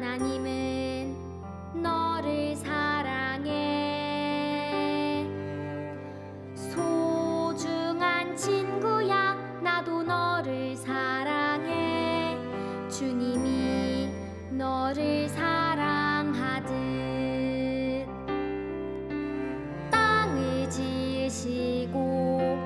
하나님은 너를 사랑해. 소중한 친구야, 나도 너를 사랑해. 주님이 너를 사랑하듯 땅을 지으시고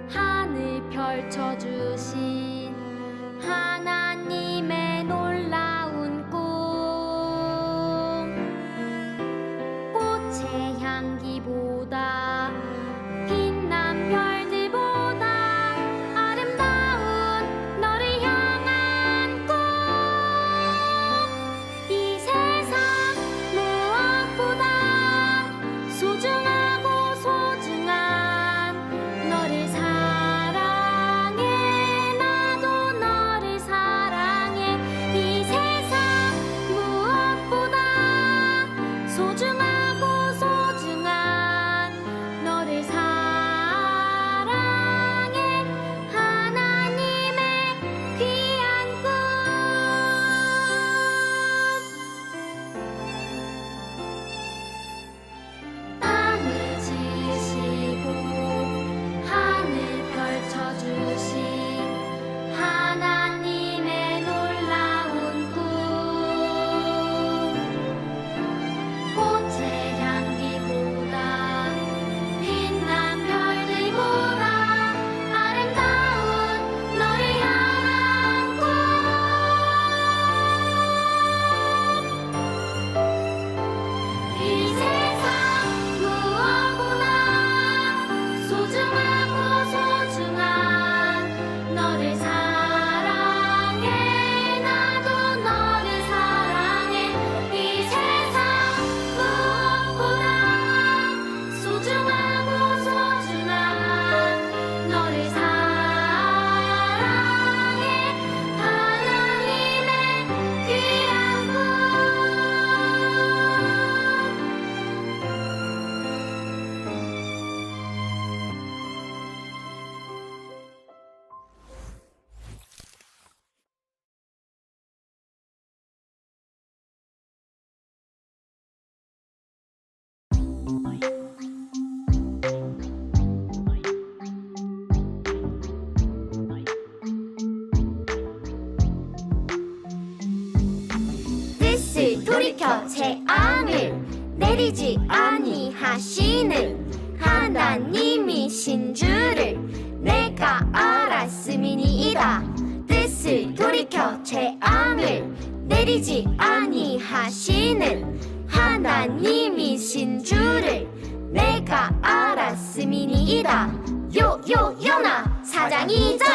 하늘 펼쳐주신 하나님의 놀라운 꿈. 꽃의 향기보다 빛난 별들보다 아름다운 너를 향한 꿈. 이 세상 무엇보다 소중하고 소중한 너를 사랑해. 나도 너를 사랑해. 이 세상 무엇보다 소중하고 소중한 너를 사랑해. 하나님의 귀한 꿈. 땅을 지으시고 하늘 펼쳐주신 하나님의 놀라운 꿈. 꽃의 향기보다 빛난 별들보다 아름다운 너를 향한 꿈. 이 세상 무엇보다 소중하고 소중한 너를 사랑해. 나도 너를 사랑해. 이 세상 무엇보다 소중하고 소중한 너를 사랑해. 하나님의 귀한 꿈. 뜻을 돌이켜 재앙을 내리지 아니하시는 하나님이신 줄을 내가 알았음이니이다. 뜻을 돌이켜 재앙을 내리지 아니하시는 하나님이신 줄을 내가 알았음이니이다. 요나 4장 2절.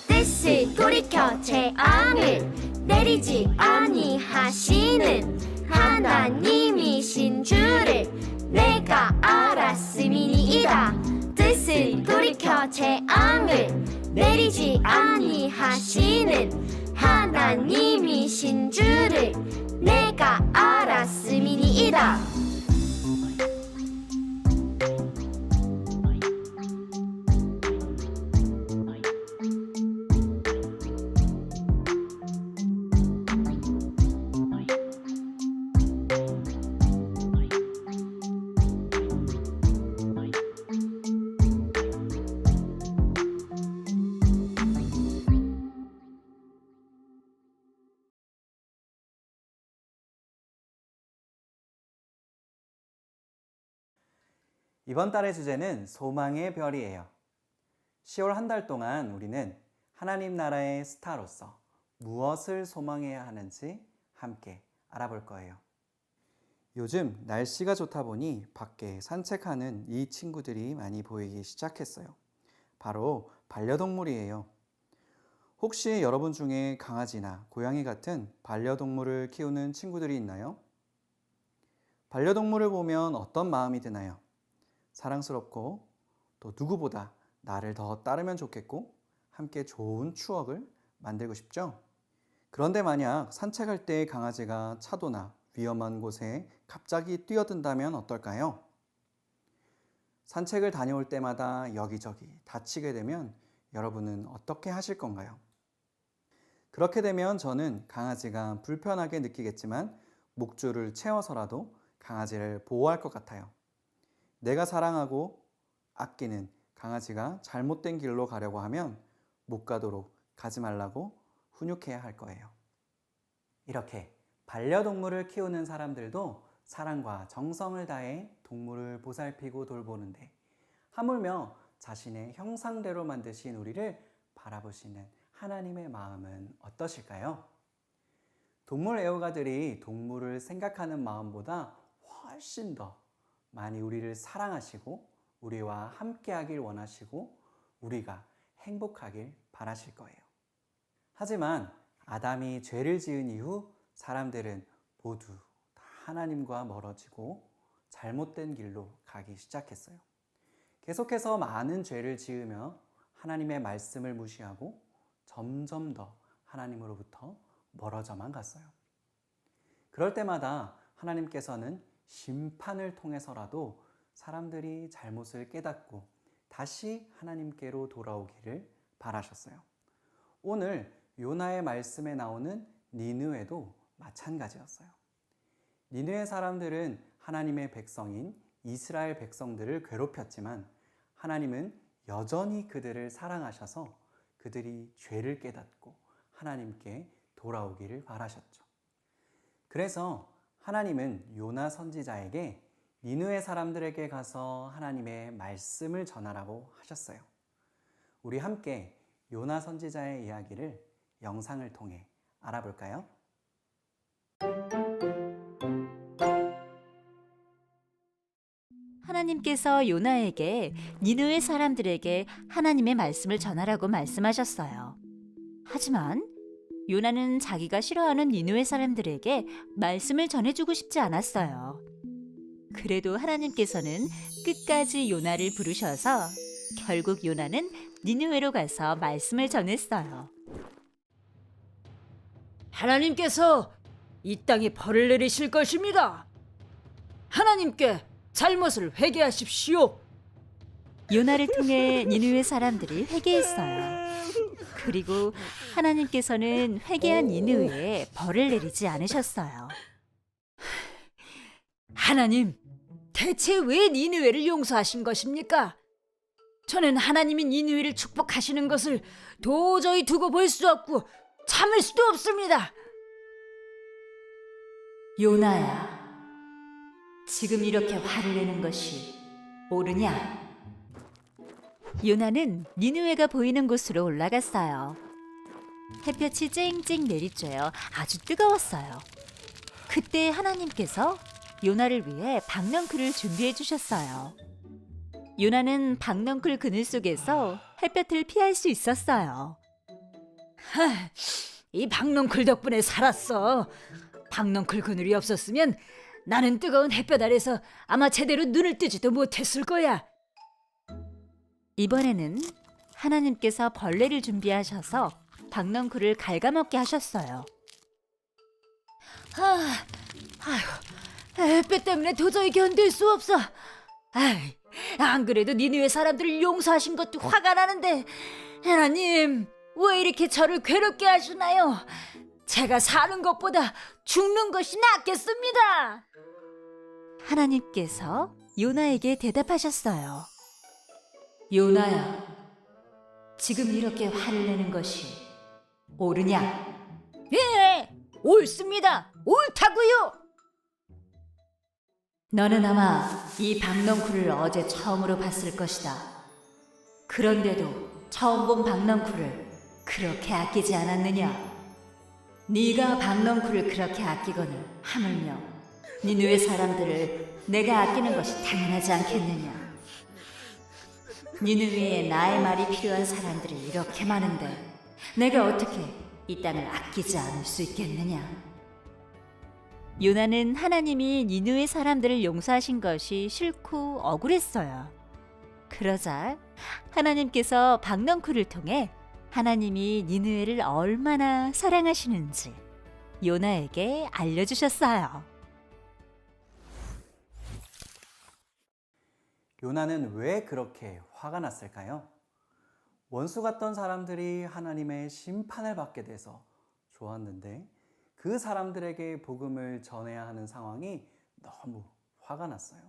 뜻을 돌이켜 재앙을 내리지 아니하시는 하나님이신 줄을 내가 알았음이니이다. 뜻을 돌이켜 재앙을 내리지 아니하시는 하나님이신 줄을 내가 알았음이니이다. 이번 달의 주제는 소망의 별이에요. 10월 한 달 동안 우리는 하나님 나라의 스타로서 무엇을 소망해야 하는지 함께 알아볼 거예요. 요즘 날씨가 좋다 보니 밖에 산책하는 이 친구들이 많이 보이기 시작했어요. 바로 반려동물이에요. 혹시 여러분 중에 강아지나 고양이 같은 반려동물을 키우는 친구들이 있나요? 반려동물을 보면 어떤 마음이 드나요? 사랑스럽고 또 누구보다 나를 더 따르면 좋겠고 함께 좋은 추억을 만들고 싶죠? 그런데 만약 산책할 때 강아지가 차도나 위험한 곳에 갑자기 뛰어든다면 어떨까요? 산책을 다녀올 때마다 여기저기 다치게 되면 여러분은 어떻게 하실 건가요? 그렇게 되면 저는 강아지가 불편하게 느끼겠지만 목줄을 채워서라도 강아지를 보호할 것 같아요. 내가 사랑하고 아끼는 강아지가 잘못된 길로 가려고 하면 못 가도록 가지 말라고 훈육해야 할 거예요. 이렇게 반려동물을 키우는 사람들도 사랑과 정성을 다해 동물을 보살피고 돌보는데 하물며 자신의 형상대로 만드신 우리를 바라보시는 하나님의 마음은 어떠실까요? 동물 애호가들이 동물을 생각하는 마음보다 훨씬 더 많이 우리를 사랑하시고 우리와 함께하길 원하시고 우리가 행복하길 바라실 거예요. 하지만 아담이 죄를 지은 이후 사람들은 모두 다 하나님과 멀어지고 잘못된 길로 가기 시작했어요. 계속해서 많은 죄를 지으며 하나님의 말씀을 무시하고 점점 더 하나님으로부터 멀어져만 갔어요. 그럴 때마다 하나님께서는 심판을 통해서라도 사람들이 잘못을 깨닫고 다시 하나님께로 돌아오기를 바라셨어요. 오늘 요나의 말씀에 나오는 니느웨도 마찬가지였어요. 니느웨 사람들은 하나님의 백성인 이스라엘 백성들을 괴롭혔지만 하나님은 여전히 그들을 사랑하셔서 그들이 죄를 깨닫고 하나님께 돌아오기를 바라셨죠. 그래서 하나님은 요나 선지자에게 니느웨 사람들에게 가서 하나님의 말씀을 전하라고 하셨어요. 우리 함께 요나 선지자의 이야기를 영상을 통해 알아볼까요? 하나님께서 요나에게 니느웨 사람들에게 하나님의 말씀을 전하라고 말씀하셨어요. 하지만 요나는 자기가 싫어하는 니느웨 사람들에게 말씀을 전해주고 싶지 않았어요. 그래도 하나님께서는 끝까지 요나를 부르셔서 결국 요나는 니느웨로 가서 말씀을 전했어요. 하나님께서 이 땅에 벌을 내리실 것입니다. 하나님께 잘못을 회개하십시오. 요나를 통해 니느웨 사람들이 회개했어요. 그리고 하나님께서는 회개한 니느웨에 벌을 내리지 않으셨어요. 하나님, 대체 왜 니느웨를 용서하신 것입니까? 저는 하나님이 니느웨를 축복하시는 것을 도저히 두고 볼 수 없고 참을 수도 없습니다. 요나야, 지금 이렇게 화를 내는 것이 옳으냐? 요나는 니느웨가 보이는 곳으로 올라갔어요. 햇볕이 쨍쨍 내리쬐어 아주 뜨거웠어요. 그때 하나님께서 요나를 위해 박넝쿨을 준비해 주셨어요. 요나는 박넝쿨 그늘 속에서 햇볕을 피할 수 있었어요. 이 박넝쿨 덕분에 살았어. 박넝쿨 그늘이 없었으면 나는 뜨거운 햇볕 아래서 아마 제대로 눈을 뜨지도 못했을 거야. 이번에는 하나님께서 벌레를 준비하셔서 박넝쿨을 갉아먹게 하셨어요. 햇볕 때문에 도저히 견딜 수 없어. 안 그래도 니느웨 사람들을 용서하신 것도 화가 나는데 하나님, 왜 이렇게 저를 괴롭게 하시나요? 제가 사는 것보다 죽는 것이 낫겠습니다. 하나님께서 요나에게 대답하셨어요. 요나야, 지금 이렇게 화를 내는 것이 옳으냐? 예, 옳습니다. 옳다고요. 너는 아마 이 박넝쿨을 어제 처음으로 봤을 것이다. 그런데도 처음 본 박넝쿨을 그렇게 아끼지 않았느냐? 네가 박넝쿨을 그렇게 아끼거늘 하물며 니느웨 사람들을 내가 아끼는 것이 당연하지 않겠느냐? 니느웨에 나의 말이 필요한 사람들이 이렇게 많은데 내가 어떻게 이 땅을 아끼지 않을 수 있겠느냐? 요나는 하나님이 니느웨 사람들을 용서하신 것이 싫고 억울했어요. 그러자 하나님께서 박넝쿨을 통해 하나님이 니느웨를 얼마나 사랑하시는지 요나에게 알려주셨어요. 요나는 왜 그렇게 화가 났을까요? 원수 같던 사람들이 하나님의 심판을 받게 돼서 좋았는데 그 사람들에게 복음을 전해야 하는 상황이 너무 화가 났어요.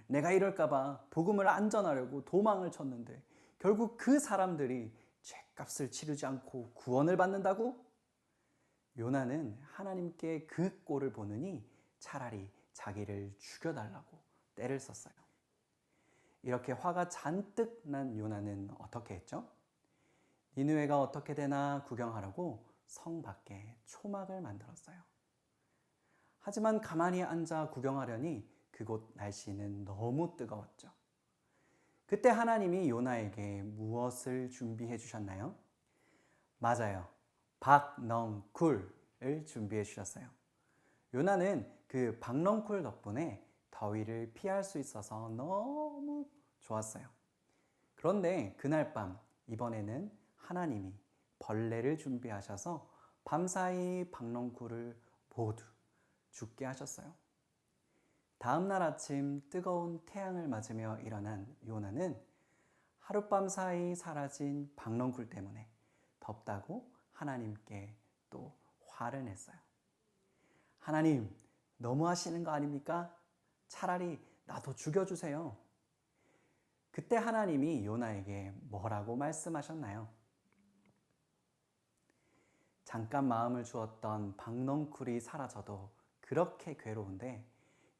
내가 이럴까봐 복음을 안전하려고 도망을 쳤는데 결국 그 사람들이 죗값을 치르지 않고 구원을 받는다고? 요나는 하나님께 그 꼴을 보느니 차라리 자기를 죽여달라고 떼를 썼어요. 이렇게 화가 잔뜩 난 요나는 어떻게 했죠? 니느웨가 어떻게 되나 구경하려고 성 밖에 초막을 만들었어요. 하지만 가만히 앉아 구경하려니 그곳 날씨는 너무 뜨거웠죠. 그때 하나님이 요나에게 무엇을 준비해 주셨나요? 맞아요. 박넝쿨을 준비해 주셨어요. 요나는 그 박넝쿨 덕분에 더위를 피할 수 있어서 너무 좋았어요. 그런데 그날 밤 이번에는 하나님이 벌레를 준비하셔서 밤사이 박넝쿨을 모두 죽게 하셨어요. 다음 날 아침 뜨거운 태양을 맞으며 일어난 요나는 하룻밤 사이 사라진 박넝쿨 때문에 덥다고 하나님께 또 화를 냈어요. 하나님, 너무하시는 거 아닙니까? 차라리 나도 죽여주세요. 그때 하나님이 요나에게 뭐라고 말씀하셨나요? 잠깐 마음을 주었던 박넝쿨이 사라져도 그렇게 괴로운데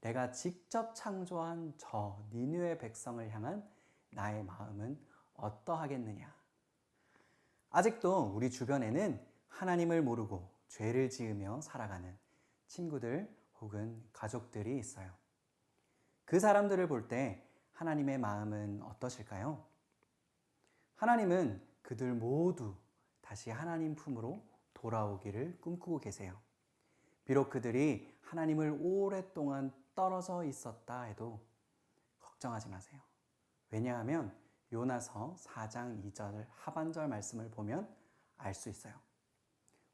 내가 직접 창조한 저 니느웨 백성을 향한 나의 마음은 어떠하겠느냐? 아직도 우리 주변에는 하나님을 모르고 죄를 지으며 살아가는 친구들 혹은 가족들이 있어요. 그 사람들을 볼 때 하나님의 마음은 어떠실까요? 하나님은 그들 모두 다시 하나님 품으로 돌아오기를 꿈꾸고 계세요. 비록 그들이 하나님을 오랫동안 떨어져 있었다 해도 걱정하지 마세요. 왜냐하면 요나서 4장 2절 하반절 말씀을 보면 알 수 있어요.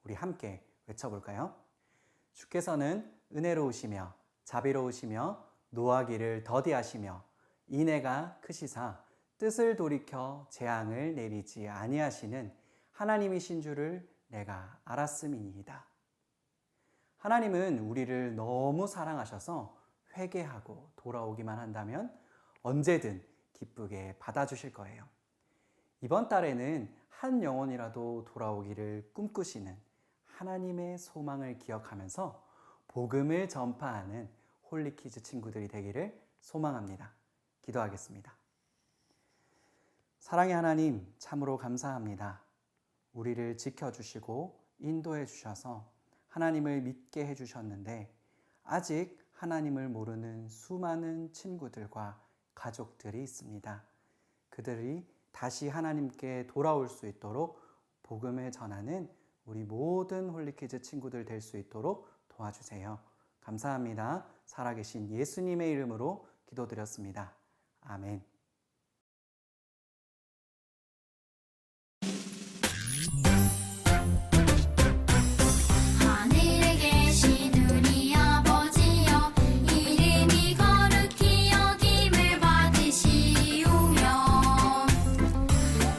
우리 함께 외쳐볼까요? 주께서는 은혜로우시며 자비로우시며 노하기를 더디하시며 인애가 크시사 뜻을 돌이켜 재앙을 내리지 아니하시는 하나님이신 줄을 내가 알았음이니이다. 하나님은 우리를 너무 사랑하셔서 회개하고 돌아오기만 한다면 언제든 기쁘게 받아주실 거예요. 이번 달에는 한 영혼이라도 돌아오기를 꿈꾸시는 하나님의 소망을 기억하면서 복음을 전파하는 홀리키즈 친구들이 되기를 소망합니다. 기도하겠습니다. 사랑의 하나님, 참으로 감사합니다. 우리를 지켜주시고 인도해 주셔서 하나님을 믿게 해주셨는데 아직 하나님을 모르는 수많은 친구들과 가족들이 있습니다. 그들이 다시 하나님께 돌아올 수 있도록 복음을 전하는 우리 모든 홀리키즈 친구들 될 수 있도록 도와주세요. 감사합니다. 살아계신 예수님의 이름으로 기도드렸습니다. 아멘. 하늘에 계신 우리 아버지여 이름이 거룩히 여김을 받으시오며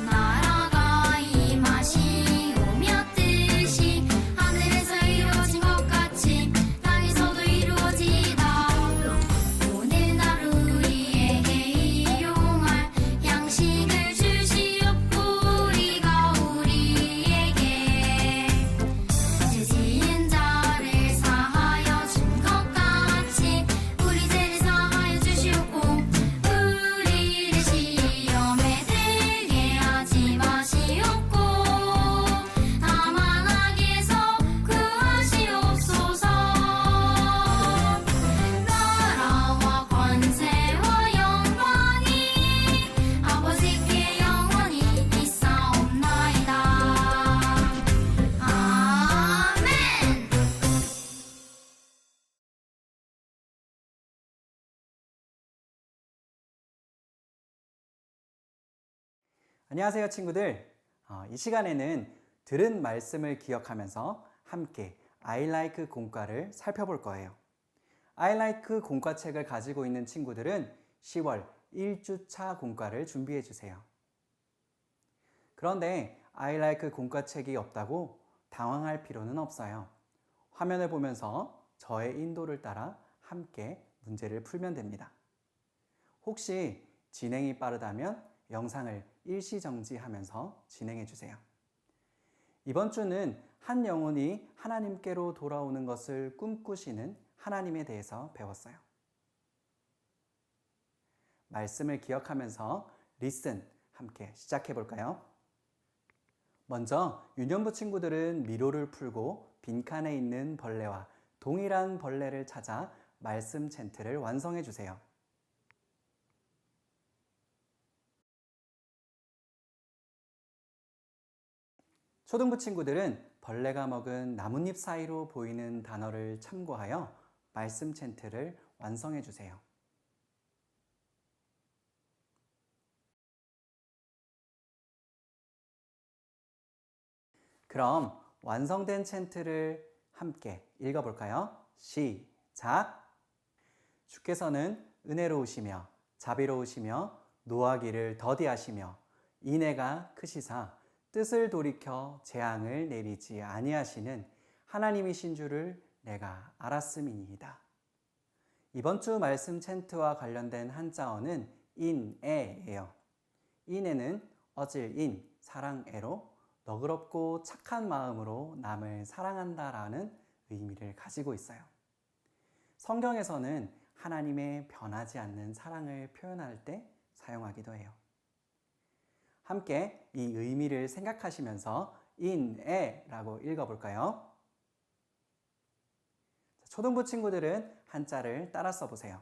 나라가 임하시오며 뜻이 하늘에서 이루어진 것 같이 땅에서도 이루어지이다. 오늘 하루 우리에게 일용할 양식을 주시옵고 우리가 우리에게 죄 지은 자를 사하여 준 것 같이 우리 죄를 사하여 주시옵고 우리를 시험에 들게 하지 마시옵고 다만 악에서 구하시옵소서. 나라와 권세와 영광이 아버지께 영원히 있사옵나이다. 아멘. 안녕하세요, 친구들. 이 시간에는 들은 말씀을 기억하면서 함께 I like 공과를 살펴볼 거예요. I like 공과책을 가지고 있는 친구들은 10월 1주차 공과를 준비해 주세요. 그런데 I like 공과책이 없다고 당황할 필요는 없어요. 화면을 보면서 저의 인도를 따라 함께 문제를 풀면 됩니다. 혹시 진행이 빠르다면 영상을 일시정지하면서 진행해 주세요. 이번 주는 한 영혼이 하나님께로 돌아오는 것을 꿈꾸시는 하나님에 대해서 배웠어요. 말씀을 기억하면서 리슨 함께 시작해 볼까요? 먼저 유년부 친구들은 미로를 풀고 빈칸에 있는 벌레와 동일한 벌레를 찾아 말씀 챈트를 완성해 주세요. 초등부 친구들은 벌레가 먹은 나뭇잎 사이로 보이는 단어를 참고하여 말씀 챈트를 완성해 주세요. 그럼 완성된 챈트를 함께 읽어볼까요? 시작! 주께서는 은혜로우시며 자비로우시며 노하기를 더디하시며 인애가 크시사 뜻을 돌이켜 재앙을 내리지 아니하시는 하나님이신 줄을 내가 알았음이니이다. 이번 주 말씀 챈트와 관련된 한자어는 인애예요. 인애는 어질인, 사랑애로 너그럽고 착한 마음으로 남을 사랑한다라는 의미를 가지고 있어요. 성경에서는 하나님의 변하지 않는 사랑을 표현할 때 사용하기도 해요. 함께 이 의미를 생각하시면서 인애라고 읽어볼까요? 초등부 친구들은 한자를 따라 써보세요.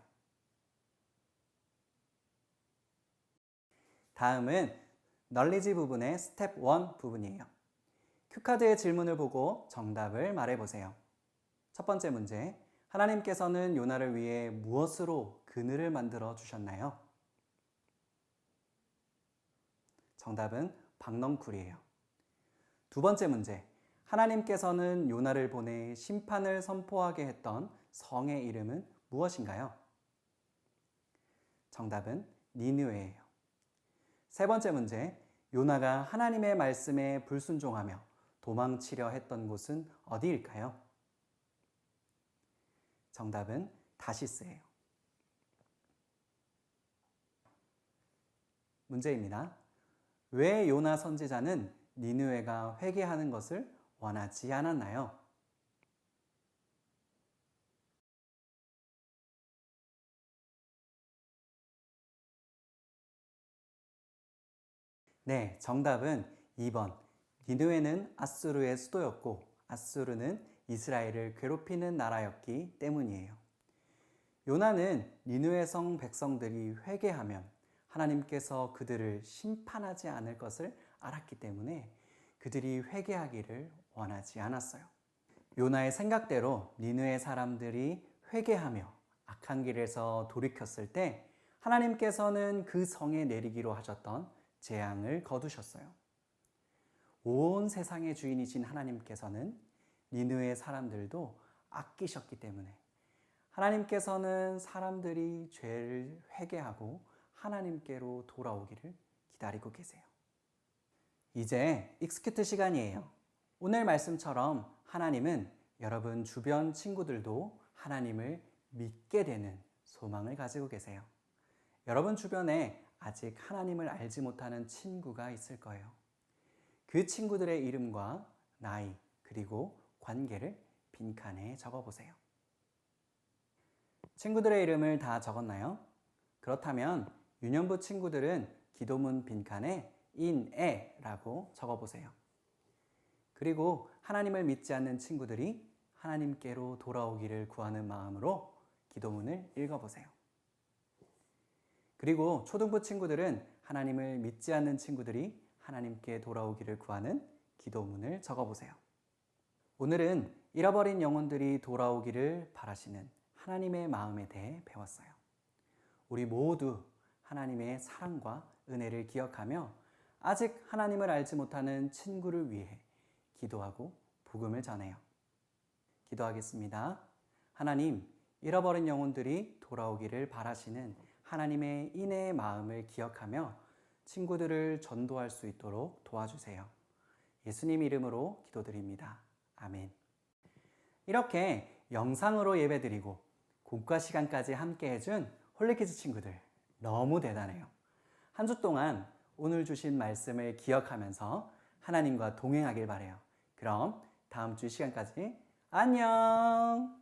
다음은 널리지 부분의 스텝 1 부분이에요. 큐카드의 질문을 보고 정답을 말해보세요. 첫 번째 문제, 하나님께서는 요나를 위해 무엇으로 그늘을 만들어 주셨나요? 정답은 박넝쿨이에요. 두 번째 문제, 하나님께서는 요나를 보내 심판을 선포하게 했던 성의 이름은 무엇인가요? 정답은 니느웨예요. 세 번째 문제, 요나가 하나님의 말씀에 불순종하며 도망치려 했던 곳은 어디일까요? 정답은 다시스예요. 문제입니다. 왜 요나 선지자는 니느웨가 회개하는 것을 원하지 않았나요? 네, 정답은 2번. 니느웨는 아수르의 수도였고 아수르는 이스라엘을 괴롭히는 나라였기 때문이에요. 요나는 니느웨 성 백성들이 회개하면 하나님께서 그들을 심판하지 않을 것을 알았기 때문에 그들이 회개하기를 원하지 않았어요. 요나의 생각대로 니느웨 사람들이 회개하며 악한 길에서 돌이켰을 때 하나님께서는 그 성에 내리기로 하셨던 재앙을 거두셨어요. 온 세상의 주인이신 하나님께서는 니느웨 사람들도 아끼셨기 때문에 하나님께서는 사람들이 죄를 회개하고 하나님께로 돌아오기를 기다리고 계세요. 이제 익스큐트 시간이에요. 오늘 말씀처럼 하나님은 여러분 주변 친구들도 하나님을 믿게 되는 소망을 가지고 계세요. 여러분 주변에 아직 하나님을 알지 못하는 친구가 있을 거예요. 그 친구들의 이름과 나이 그리고 관계를 빈칸에 적어보세요. 친구들의 이름을 다 적었나요? 그렇다면 유년부 친구들은 기도문 빈칸에 인애라고 적어보세요. 그리고 하나님을 믿지 않는 친구들이 하나님께로 돌아오기를 구하는 마음으로 기도문을 읽어보세요. 그리고 초등부 친구들은 하나님을 믿지 않는 친구들이 하나님께 돌아오기를 구하는 기도문을 적어보세요. 오늘은 잃어버린 영혼들이 돌아오기를 바라시는 하나님의 마음에 대해 배웠어요. 우리 모두 하나님의 사랑과 은혜를 기억하며 아직 하나님을 알지 못하는 친구를 위해 기도하고 복음을 전해요. 기도하겠습니다. 하나님, 잃어버린 영혼들이 돌아오기를 바라시는 하나님의 인애의 마음을 기억하며 친구들을 전도할 수 있도록 도와주세요. 예수님 이름으로 기도드립니다. 아멘. 이렇게 영상으로 예배드리고 국가 시간까지 함께 해준 홀리키즈 친구들 너무 대단해요. 한 주 동안 오늘 주신 말씀을 기억하면서 하나님과 동행하길 바래요. 그럼 다음 주 시간까지 안녕!